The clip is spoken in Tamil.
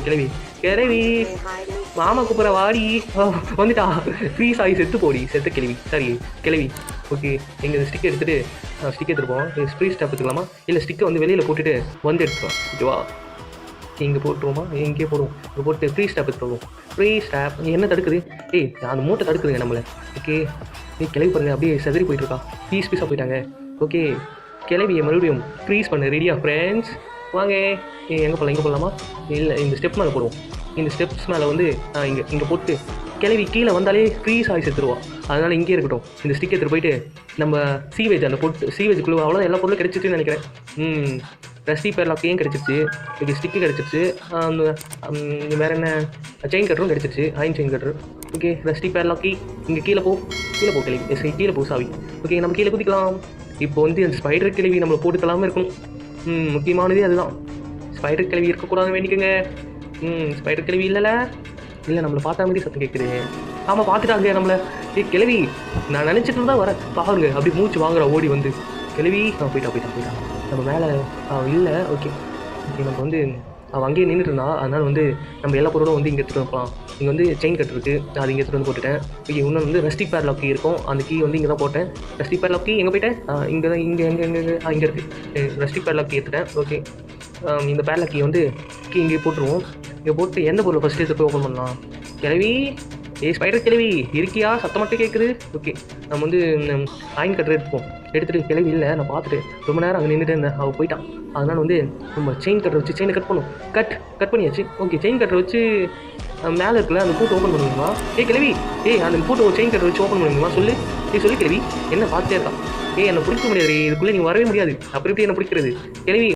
கிளவி கிளவி மாமா கூப்பிட்ற வாடி வந்துட்டா ஃப்ரீஸ் ஆகி செத்து போடி செத்து கிளவி சாரி கிளவி. ஓகே எங்கள் ஸ்டிக்கை எடுத்துகிட்டு ஸ்டிக் எடுத்துருப்போம். ஃப்ரீ ஸ்டாப் எடுத்துக்கலாமா இல்லை ஸ்டிக்கை வந்து வெளியில் போட்டுட்டு வந்து எடுத்துக்கலாம் ஓகேவா? இங்கே போட்டுருவோமா எங்கேயே போடுவோம். இங்கே போட்டு ஃப்ரீ ஸ்டாப் எடுத்துருவோம். ஃப்ரீ ஸ்டாப் என்ன தடுக்குது? ஏய் அந்த மூட்டை தடுக்குதுங்க நம்மளை. ஓகே நீ கிளவி பாருங்க அப்படியே செதறி போயிட்டுருக்கா. பீஸாக போயிட்டாங்க. ஓகே கிளவியை மறுபடியும் ஃப்ரீஸ் பண்ண ரெடியா ஃப்ரெண்ட்ஸ்? வாங்க எங்கே போடலாமா? இல்லை இந்த ஸ்டெப் மேலே போடுவோம். இந்த ஸ்டெப்ஸ் மேலே வந்து இங்கே போட்டு கிளவி கீழே வந்தாலே ஃப்ரீஸ் ஆகி செத்துருவோம். அதனால் இங்கே இருக்கட்டும். இந்த ஸ்டிக் எடுத்துகிட்டு போயிட்டு நம்ம சீவேஜ் அந்த போட்டு சீவேஜுக்குள்ளே அவ்வளோ எல்லா பொருளும் கிடச்சிச்சுன்னு நினைக்கிறேன். ரஸ்டி பேர்லாக்கையும் கிடச்சிருச்சு. இது ஸ்டிக்கு கிடச்சிருச்சு. அந்த வேறு என்ன செயின் கட்டரும் கிடச்சிருச்சு. Iron chain cutter. Okay rusty பேர்லாக்கி இங்கே கீழே போ கிளவி கீழே போ சாவி. ஓகே நம்ம கீழே குதிக்கலாம். இப்போ வந்து அந்த ஸ்பைடர் கிளவி நம்மளை போட்டுக்கலாமல் இருக்கணும். முக்கியமானதே அதுதான். ஸ்பைடர் கிளவி இருக்கக்கூடாதுன்னு வேண்டிக்கோங்க. ஸ்பைடர் கிளவி இல்லை நம்மளை பார்த்தா மாதிரி சத்தம் கேட்குது. ஆமாம் பார்த்துட்டாங்க நம்மளை. கிளவி நான் நினச்சிட்டு தான் வரேன் பாருங்க. அப்படி மூச்சு வாங்குறா ஓடி வந்து கிளவி. போயிட்டா நம்ம மேலே இல்லை. ஓகே நம்ம வந்து அவள் அங்கேயே நின்றுட்டு இருந்தா. அதனால் வந்து நம்ம எல்லா பொருளும் வந்து இங்கே எடுத்துகிட்டு போகலாம். இங்கே வந்து செயின் கட் இருக்குது. அது இங்கே எடுத்துகிட்டு வந்து போட்டுட்டேன். ஓகே இன்னொன்று வந்து ரஸ்டிக் பேர்லாக் கீ இருக்கும். அந்த கீ வந்து இங்கே தான் போட்டேன். ரஸ்டிக் பேர்லாக் கீ எங்கே போயிட்டேன்? இங்கே இருக்குது. ரஸ்டிக் பேர்லாக் கீ எடுத்துட்டேன். ஓகே இந்த பேர்லாக் கீ வந்து இங்கே போட்டுருவோம். இங்கே போட்டு எந்த பொருளை ஃபஸ்ட்டு எடுத்து போய் ஓப்பன் பண்ணலாம்? கிளவி ஸ்பைடர் கிளவி இருக்கியா? சத்தம் மட்டும் கேட்குது. ஓகே நம்ம வந்து அயன் கட்டர் எடுத்துகிட்டு கிளவி இல்லை நான் பார்த்துட்டு ரொம்ப நேரம் அங்கே நின்றுட்டு இருந்தேன். அவள் போயிட்டான். அதனால் வந்து நம்ம செயின் கட்டரை வச்சு செயினை கட் பண்ணும். கட் பண்ணியாச்சு. ஓகே செயின் கட்டரை வச்சு மேலே இருக்குல்ல அந்த பூட்டை ஓப்பன் பண்ணுவீங்களா? கிளவி அந்த பூட்டை செயின் கட்டரை வச்சு ஓப்பன் பண்ணுவீங்களா? சொல்லு கிளவி. என்ன பார்த்துட்டே இருக்கான். என்னை பிடிக்க முடியாது. இதுக்குள்ளே நீ வரவே முடியாது. அப்படி எப்படி என்னை பிடிக்கிறது? கிளவி